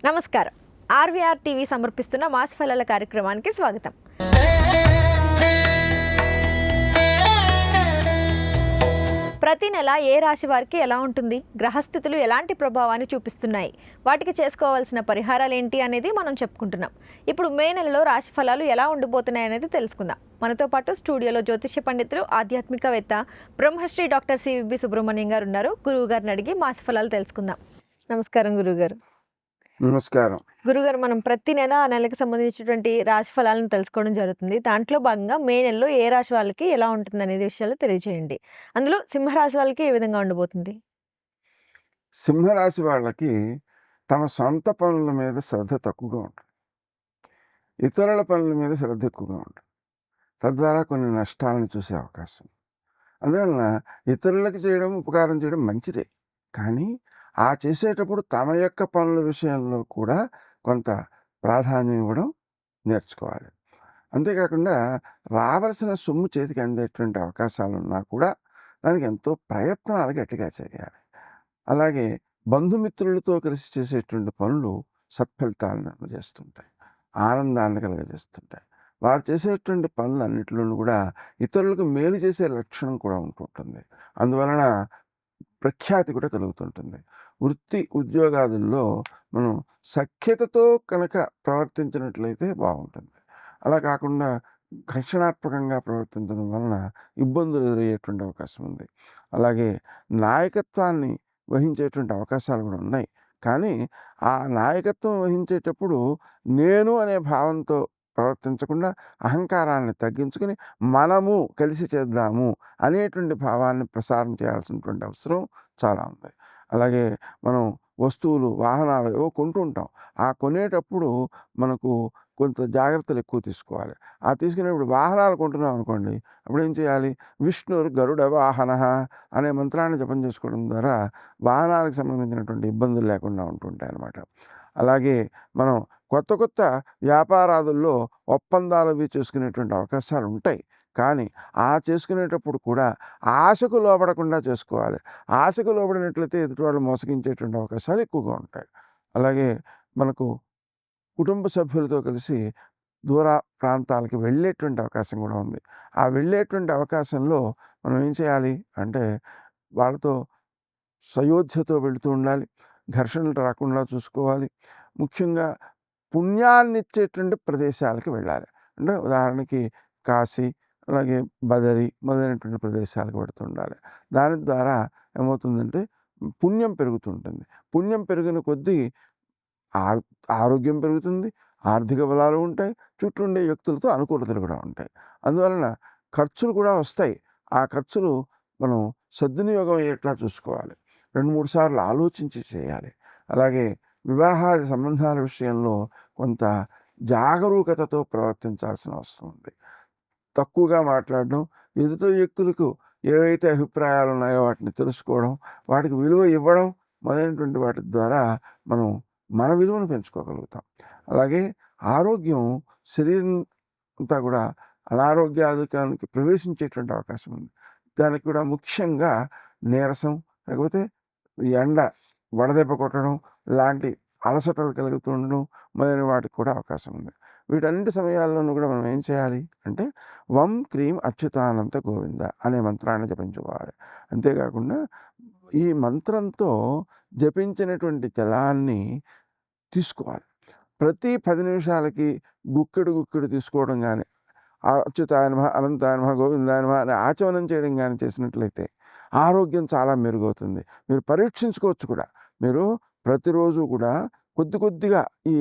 నమస్కారం. RVR TV సమర్పిస్తున్న mass ఫలాల కార్యక్రమానికి స్వాగతం. ప్రతి నెల ఏ రాశి వారికి ఎలా ఉంటుంది, గ్రహస్థితులు ఎలాంటి ప్రభావాన్ని చూపిస్తున్నాయి, వాటికి చేసుకోవాల్సిన పరిహారాలు ఏంటి అనేది మనం చెప్పుకుంటున్నాం. ఇప్పుడు మే నెలలో రాశి ఫలాలు ఎలా ఉండిపోతున్నాయి అనేది తెలుసుకుందాం. మనతో పాటు స్టూడియోలో జ్యోతిష్య పండితులు, ఆధ్యాత్మికవేత్త బ్రహ్మశ్రీ డాక్టర్ సివిబి సుబ్రహ్మణ్యం గారు ఉన్నారు. గురువు గారిని అడిగి మాస ఫలాలు తెలుసుకుందాం. నమస్కారం గురుగారు. నమస్కారం. గురుగారు, మనం ప్రతి నెల ఆ నెలకు సంబంధించినటువంటి రాశి ఫలాలను తెలుసుకోవడం జరుగుతుంది. దాంట్లో భాగంగా మే నెలలో ఏ రాశి వాళ్ళకి ఎలా ఉంటుంది అనేది విషయాలు తెలియజేయండి. అందులో సింహరాశి వాళ్ళకి ఏ విధంగా ఉండబోతుంది? సింహరాశి వాళ్ళకి తమ సొంత పనుల మీద శ్రద్ధ తక్కువగా ఉంటుంది. ఇతరుల పనుల మీద శ్రద్ధ ఎక్కువగా ఉంటుంది. తద్వారా కొన్ని నష్టాలను చూసే అవకాశం. అందువలన ఇతరులకు చేయడం, ఉపకారం చేయడం మంచిదే. కానీ ఆ చేసేటప్పుడు తమ యొక్క పనుల విషయంలో కూడా కొంత ప్రాధాన్యం ఇవ్వడం నేర్చుకోవాలి. అంతేకాకుండా రావాల్సిన సొమ్ము చేతికి అందేటువంటి అవకాశాలు ఉన్నా కూడా దానికి ఎంతో ప్రయత్నాలు గట్టిగా చేయాలి. అలాగే బంధుమిత్రులతో కలిసి చేసేటువంటి పనులు సత్ఫలితాలను అందజేస్తుంటాయి, ఆనందాన్ని కలుగజేస్తుంటాయి. వారు చేసేటువంటి పనులన్నిటిలోనూ కూడా ఇతరులకు మేలు చేసే లక్షణం కూడా ఉంటుంటుంది. అందువలన ప్రఖ్యాతి కూడా కలుగుతుంటుంది. వృత్తి ఉద్యోగాదుల్లో మనం సఖ్యతతో కనుక ప్రవర్తించినట్లయితే బాగుంటుంది. అలా కాకుండా ఘర్షణాత్మకంగా ప్రవర్తించడం వలన ఇబ్బందులు ఎదురయ్యేటువంటి అవకాశం ఉంది. అలాగే నాయకత్వాన్ని వహించేటువంటి అవకాశాలు కూడా ఉన్నాయి. కానీ ఆ నాయకత్వం వహించేటప్పుడు నేను అనే భావంతో ప్రవర్తించకుండా అహంకారాన్ని తగ్గించుకుని మనము కలిసి చేద్దాము అనేటువంటి భావాన్ని ప్రసారం చేయాల్సినటువంటి అవసరం చాలా ఉంది. అలాగే మనం వస్తువులు, వాహనాలు ఏవో కొంటుంటాం. ఆ కొనేటప్పుడు మనకు కొంత జాగ్రత్తలు ఎక్కువ తీసుకోవాలి. ఆ తీసుకునేప్పుడు వాహనాలు కొంటున్నాం అనుకోండి, అప్పుడు ఏం చేయాలి? విష్ణుర్ గరుడ వాహన అనే మంత్రాన్ని జపం చేసుకోవడం ద్వారా వాహనాలకు సంబంధించినటువంటి ఇబ్బందులు లేకుండా ఉంటుంటాయి అన్నమాట. అలాగే మనం కొత్త కొత్త వ్యాపారాదుల్లో ఒప్పందాలు అవి చేసుకునేటువంటి అవకాశాలు ఉంటాయి. కానీ ఆ చేసుకునేటప్పుడు కూడా ఆశకు లోబడకుండా చేసుకోవాలి. ఆశకు లోబడినట్లయితే ఎదుటివాళ్ళు మోసగించేటువంటి అవకాశాలు ఎక్కువగా ఉంటాయి. అలాగే మనకు కుటుంబ సభ్యులతో కలిసి దూర ప్రాంతాలకి వెళ్ళేటువంటి అవకాశం కూడా ఉంది. ఆ వెళ్ళేటువంటి అవకాశంలో మనం ఏం చేయాలి అంటే వాళ్ళతో సయోధ్యతో వెళుతూ ఉండాలి. ఘర్షణలు రాకుండా చూసుకోవాలి. ముఖ్యంగా పుణ్యాన్నిచ్చేటువంటి ప్రదేశాలకు వెళ్ళాలి. అంటే ఉదాహరణకి కాశీ, అలాగే బదరి మొదలైనటువంటి ప్రదేశాలకు వెళుతూ ఉండాలి. దాని ద్వారా ఏమవుతుందంటే పుణ్యం పెరుగుతుంటుంది. పుణ్యం పెరిగిన కొద్దీ ఆరోగ్యం పెరుగుతుంది, ఆర్థిక బలాలు ఉంటాయి, చుట్టూ ఉండే వ్యక్తులతో అనుకూలతలు కూడా ఉంటాయి. అందువలన ఖర్చులు కూడా వస్తాయి. ఆ ఖర్చులు మనం సద్వినియోగం అయ్యేట్లా చూసుకోవాలి. 2-3 సార్లు ఆలోచించి చేయాలి. అలాగే వివాహాది సంబంధాల విషయంలో కొంత జాగరూకతతో ప్రవర్తించాల్సిన అవసరం ఉంది. తక్కువగా మాట్లాడడం, ఎదుటి వ్యక్తులకు ఏవైతే అభిప్రాయాలు ఉన్నాయో వాటిని తెలుసుకోవడం, వాటికి విలువ ఇవ్వడం మొదలైనటువంటి వాటి ద్వారా మనం మన విలువను పెంచుకోగలుగుతాం. అలాగే ఆరోగ్యం, శరీరం అంతా కూడా అనారోగ్యాధికానికి ప్రవేశించేటువంటి అవకాశం ఉంది. దానికి కూడా ముఖ్యంగా నీరసం, లేకపోతే ఎండ వడదెబ్బ కొట్టడం లాంటి అలసటలు కలుగుతూ ఉండడం మొదలైన వాటికి కూడా అవకాశం ఉంది. వీటన్నిటి సమయాల్లోనూ కూడా మనం ఏం చేయాలి అంటే వం క్రీం అచ్యుతానంత గోవింద అనే మంత్రాన్ని జపించుకోవాలి. అంతేకాకుండా ఈ మంత్రంతో జపించినటువంటి జలాన్ని తీసుకోవాలి. ప్రతి 10 నిమిషాలకి గుక్కెడు తీసుకోవడం కానీ, అచ్యుతాయ నమః, అనంతాయ నమః, గోవిందాయ నమః అని ఆచమనం చేయడం కానీ చేసినట్లయితే ఆరోగ్యం చాలా మెరుగవుతుంది. మీరు పరీక్షించుకోవచ్చు కూడా. మీరు ప్రతిరోజు కూడా కొద్దిగా ఈ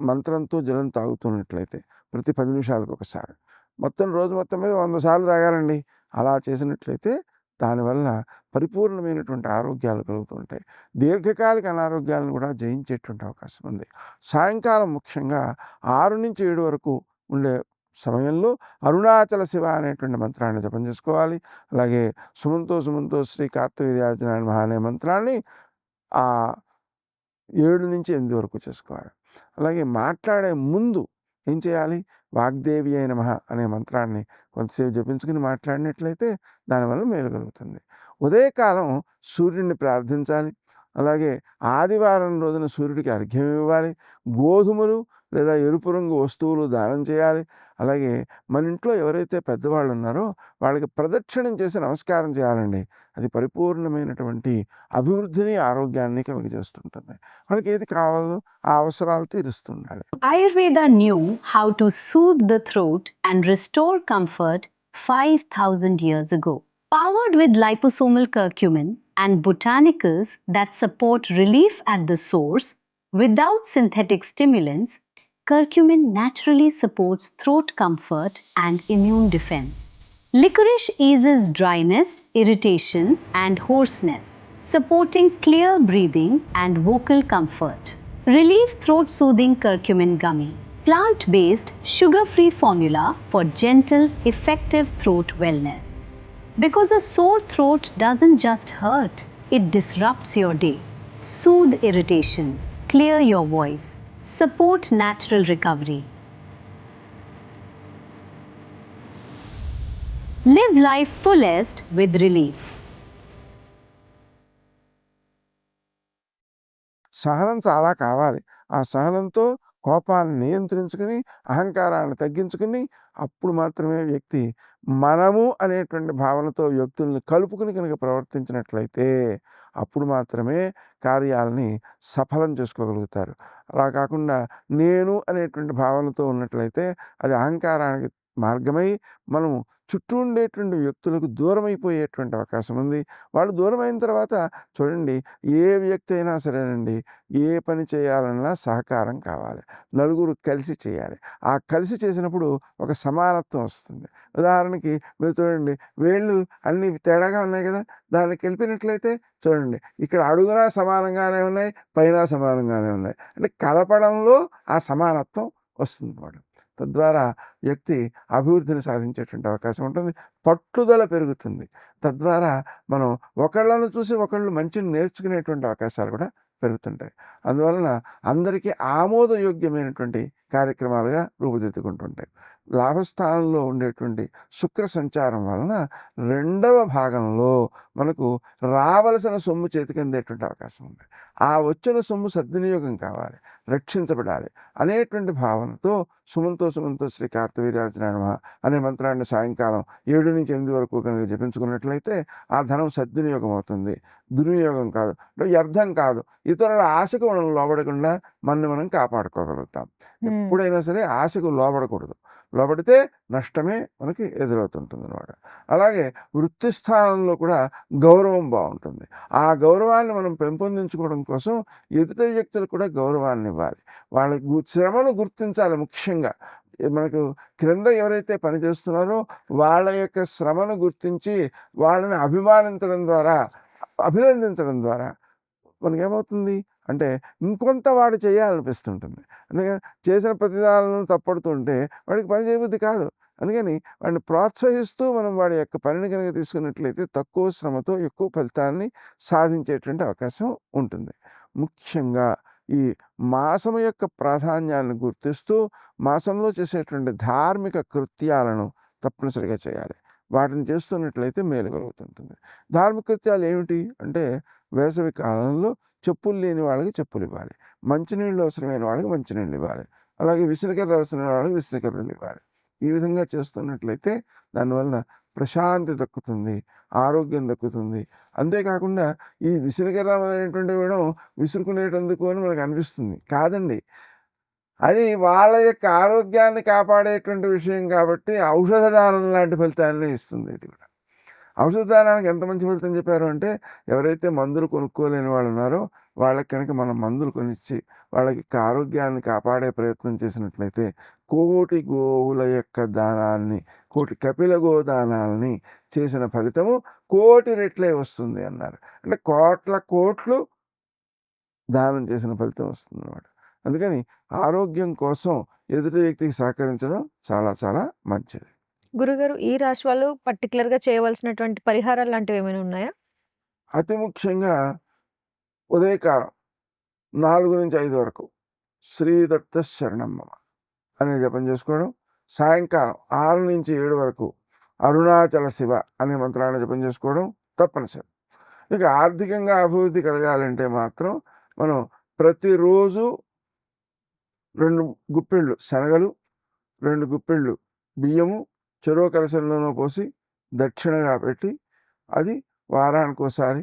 మంత్రంతో జలం తాగుతున్నట్లయితే ప్రతి 10 నిమిషాలకు ఒకసారి, మొత్తం రోజు మొత్తం మీద 100 సార్లు తాగాలండి. అలా చేసినట్లయితే దానివల్ల పరిపూర్ణమైనటువంటి ఆరోగ్యాలు కలుగుతుంటాయి. దీర్ఘకాలిక అనారోగ్యాలను కూడా జయించేటువంటి అవకాశం ఉంది. సాయంకాలం ముఖ్యంగా 6-7 వరకు ఉండే సమయంలో అరుణాచల శివ అనేటువంటి మంత్రాన్ని జపం చేసుకోవాలి. అలాగే సుమంతో శ్రీ కార్తవీర్యార్జునాయ నమః అనే మంత్రాన్ని 7-8 వరకు చేసుకోవాలి. అలాగే మాట్లాడే ముందు ఏం చేయాలి? వాగ్దేవి అయిన నమః అనే మంత్రాన్ని కొంతసేపు జపించుకుని మాట్లాడినట్లయితే దానివల్ల మేలు కలుగుతుంది. ఉదయకాలం సూర్యుడిని ప్రార్థించాలి. అలాగే ఆదివారం రోజున సూర్యుడికి అర్ఘ్యం ఇవ్వాలి. గోధుమలు లేదా ఎరుపు రంగు వస్తువులు దానం చేయాలి. అలాగే మన ఇంట్లో ఎవరైతే పెద్దవాళ్ళు ఉన్నారో వాళ్ళకి ప్రదక్షిణం చేసి నమస్కారం చేయాలండి. అది పరిపూర్ణమైనటువంటి అభివృద్ధిని, ఆరోగ్యాన్ని కలుగజేస్తుంటుంది. వాళ్ళకి ఏది కావాలో ఆ అవసరాలు తీరుస్తుండాలి. Ayurveda knew how to soothe the throat and restore comfort 5,000 years ago. Powered with liposomal curcumin and botanicals that support relief at the source without synthetic stimulants, curcumin naturally supports throat comfort and immune defense. Licorice eases dryness, irritation, and hoarseness, supporting clear breathing and vocal comfort. Relief throat soothing curcumin gummy. Plant-based, sugar-free formula for gentle, effective throat wellness. Because a sore throat doesn't just hurt, it disrupts your day. Soothe irritation, clear your voice, support natural recovery. Live life fullest with relief. సహనం చాలా కావాలి. ఆ సహనంతో కోపాన్ని నియంత్రించుకుని, అహంకారాన్ని తగ్గించుకుని, అప్పుడు మాత్రమే వ్యక్తి మనము అనేటువంటి భావనతో వ్యక్తుల్ని కలుపుకుని కనుక ప్రవర్తించినట్లయితే అప్పుడు మాత్రమే కార్యాలని సఫలం చేసుకోగలుగుతారు. అలా కాకుండా నేను అనేటువంటి భావనతో ఉన్నట్లయితే అది అహంకారానికి మార్గమై మనము చుట్టూ ఉండేటువంటి వ్యక్తులకు దూరమైపోయేటువంటి అవకాశం ఉంది. వాళ్ళు దూరమైన తర్వాత చూడండి, ఏ వ్యక్తి అయినా సరేనండి, ఏ పని చేయాలన్నా సహకారం కావాలి. నలుగురు కలిసి చేయాలి. ఆ కలిసి చేసినప్పుడు ఒక సమానత్వం వస్తుంది. ఉదాహరణకి మీరు చూడండి, వేళ్ళు అన్నీ తేడాగా ఉన్నాయి కదా, దాన్ని కలిపినట్లయితే చూడండి, ఇక్కడ అడుగునా సమానంగానే ఉన్నాయి, పైన సమానంగానే ఉన్నాయి. అంటే కలపడంలో ఆ సమానత్వం వస్తుందన్నమాట. తద్వారా వ్యక్తి అభివృద్ధిని సాధించేటువంటి అవకాశం ఉంటుంది. పట్టుదల పెరుగుతుంది. తద్వారా మనం ఒకళ్ళను చూసి ఒకళ్ళు మంచిని నేర్చుకునేటువంటి అవకాశాలు కూడా పెరుగుతుంటాయి. అందువలన అందరికీ ఆమోదయోగ్యమైనటువంటి కార్యక్రమాలుగా రూపుదిద్దుకుంటుంటాయి. లాభస్థానంలో ఉండేటువంటి శుక్ర సంచారం వలన రెండవ భాగంలో మనకు రావలసిన సొమ్ము చేతికి అందేటువంటి అవకాశం ఉంది. ఆ వచ్చిన సొమ్ము సద్వినియోగం కావాలి, రక్షించబడాలి అనేటువంటి భావనతో సుమంతో శ్రీ కార్తవీర్యార్జునాయ నమః అనే మంత్రాన్ని సాయంకాలం 7 నుంచి 8 వరకు కనుక జపించుకున్నట్లయితే ఆ ధనం సద్వినియోగం అవుతుంది. దుర్వినియోగం కాదు, వ్యర్థం కాదు. ఇతరుల ఆశకు మనం లోబడకుండా మనం కాపాడుకోగలుగుతాం. ఎప్పుడైనా సరే ఆశకు లోబడకూడదు. లోబడితే నష్టమే మనకి ఎదురవుతుంటుంది అన్నమాట. అలాగే వృత్తి స్థానంలో కూడా గౌరవం బాగుంటుంది. ఆ గౌరవాన్ని మనం పెంపొందించుకోవడం కోసం ఎదుటి వ్యక్తులకు కూడా గౌరవాన్ని ఇవ్వాలి. వాళ్ళ శ్రమను గుర్తించాలి. ముఖ్యంగా మనకు క్రింద ఎవరైతే పనిచేస్తున్నారో వాళ్ళ యొక్క శ్రమను గుర్తించి వాళ్ళని అభినందించడం ద్వారా మనకేమవుతుంది అంటే ఇంకొంత వాడు చేయాలనిపిస్తుంటుంది. అందుకని చేసిన ప్రతిదాలను తప్పడుతుంటే వాడికి పని చేయబుద్ధి కాదు. అందుకని వాడిని ప్రోత్సహిస్తూ మనం వాడి యొక్క పనిని కనుక తీసుకున్నట్లయితే తక్కువ శ్రమతో ఎక్కువ ఫలితాన్ని సాధించేటువంటి అవకాశం ఉంటుంది. ముఖ్యంగా ఈ మాసము యొక్క ప్రాధాన్యాన్ని గుర్తిస్తూ మాసంలో చేసేటువంటి ధార్మిక కృత్యాలను తప్పనిసరిగా చేయాలి. వాటిని చేస్తున్నట్లయితే మేలు కలుగుతుంటుంది. ధార్మిక కృత్యాలు ఏమిటి అంటే, వేసవి కాలంలో చెప్పులు లేని వాళ్ళకి చెప్పులు ఇవ్వాలి, మంచినీళ్ళు అవసరమైన వాళ్ళకి మంచినీళ్ళు ఇవ్వాలి, అలాగే విసనకర్ర అవసరమైన వాళ్ళకి విసనకర్రలు ఇవ్వాలి. ఈ విధంగా చేస్తున్నట్లయితే దానివల్ల ప్రశాంతి దక్కుతుంది, ఆరోగ్యం దక్కుతుంది. అంతేకాకుండా ఈ విసనకర్ర అనేటువంటి ఇవ్వడం విసురుకునేటందుకు అని మనకు అనిపిస్తుంది. కాదండి, అది వాళ్ళ యొక్క ఆరోగ్యాన్ని కాపాడేటువంటి విషయం కాబట్టి ఔషధ దానం లాంటి ఫలితాన్ని ఇస్తుంది. ఇది కూడా ఔషధ దానానికి ఎంత మంచి ఫలితం చెప్పారు అంటే, ఎవరైతే మందులు కొనుక్కోలేని వాళ్ళు ఉన్నారో వాళ్ళకి కనుక మనం మందులు కొనిచ్చి వాళ్ళకి ఆరోగ్యాన్ని కాపాడే ప్రయత్నం చేసినట్లయితే కోటి గోవుల యొక్క దానాన్ని, కోటి కపిల గోదానాలని చేసిన ఫలితము 1,000,000 రెట్లే వస్తుంది అన్నారు. అంటే కోట్లు దానం చేసిన ఫలితం వస్తుంది అన్నమాట. అందుకని ఆరోగ్యం కోసం ఎదుటి వ్యక్తికి సహకరించడం చాలా చాలా మంచిది. గురుగారు, ఈ రాశి వాళ్ళు పర్టికులర్గా చేయవలసినటువంటి పరిహారాలు లాంటివి ఏమైనా ఉన్నాయా? అతి ముఖ్యంగా ఉదయకాలం 4 నుంచి 5 వరకు శ్రీదత్త శరణం మమ అనే జపం చేసుకోవడం, సాయంకాలం 6 నుంచి 7 వరకు అరుణాచల శివ అనే మంత్రాన్ని జపం చేసుకోవడం తప్పనిసరి. ఇక ఆర్థికంగా అభివృద్ధి కలగాలంటే మాత్రం మనం ప్రతిరోజు 2 గుప్పెళ్ళు శనగలు, 2 గుప్పెళ్ళు బియ్యము చెరో కలశంలోనూ పోసి దక్షిణగా పెట్టి అది వారానికోసారి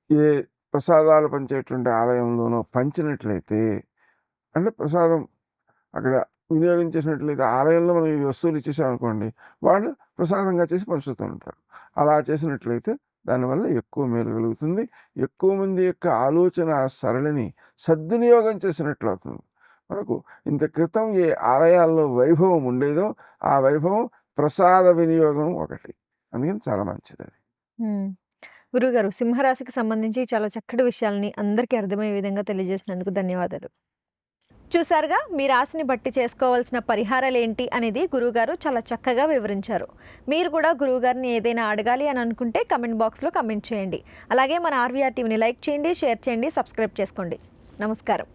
ఏ ప్రసాదాలు పంచేటువంటి ఆలయంలోనో పంచినట్లయితే, అంటే ప్రసాదం అక్కడ వినియోగించేసినట్లయితే ఆలయంలో మనం ఈ వస్తువులు ఇచ్చేసామనుకోండి, వాళ్ళు ప్రసాదంగా చేసి పంచుతూ ఉంటారు. అలా చేసినట్లయితే దానివల్ల ఎక్కువ మేలు కలుగుతుంది. ఎక్కువ మంది యొక్క ఆలోచన సరళిని సద్వినియోగం చేసినట్లు అవుతుంది. మనకు ఇంత క్రితం ఏ ఆలయాల్లో వైభవం ఉండేదో ఆ వైభవం ప్రసాద వినియోగం ఒకటి. అందుకని చాలా మంచిది అది. గురుగారు, సింహరాశికి సంబంధించి చాలా చక్కటి విషయాల్ని అందరికీ అర్థమయ్యే విధంగా తెలియజేసినందుకు ధన్యవాదాలు. చూసారుగా, మీ రాశిని బట్టి చేసుకోవాల్సిన పరిహారాలు ఏంటి అనేది గురువుగారు చాలా చక్కగా వివరించారు. మీరు కూడా గురువుగారిని ఏదైనా అడగాలి అని అనుకుంటే కమెంట్ బాక్స్లో కమెంట్ చేయండి. అలాగే మన ఆర్వీఆర్ టీవీని లైక్ చేయండి, షేర్ చేయండి, సబ్స్క్రైబ్ చేసుకోండి. నమస్కారం.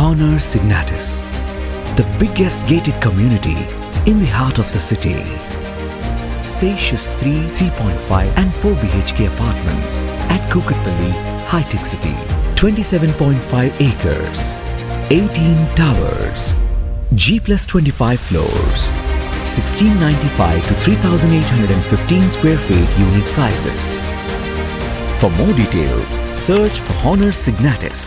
Honor Signatus, the biggest gated community in the heart of the city. Spacious 3, 3.5 and 4 BHK apartments at Kukatpalli, High-Tech City. 27.5 acres, 18 towers, G+25 floors, 1695 to 3815 square feet unit sizes. For more details, search for Honor Signatus.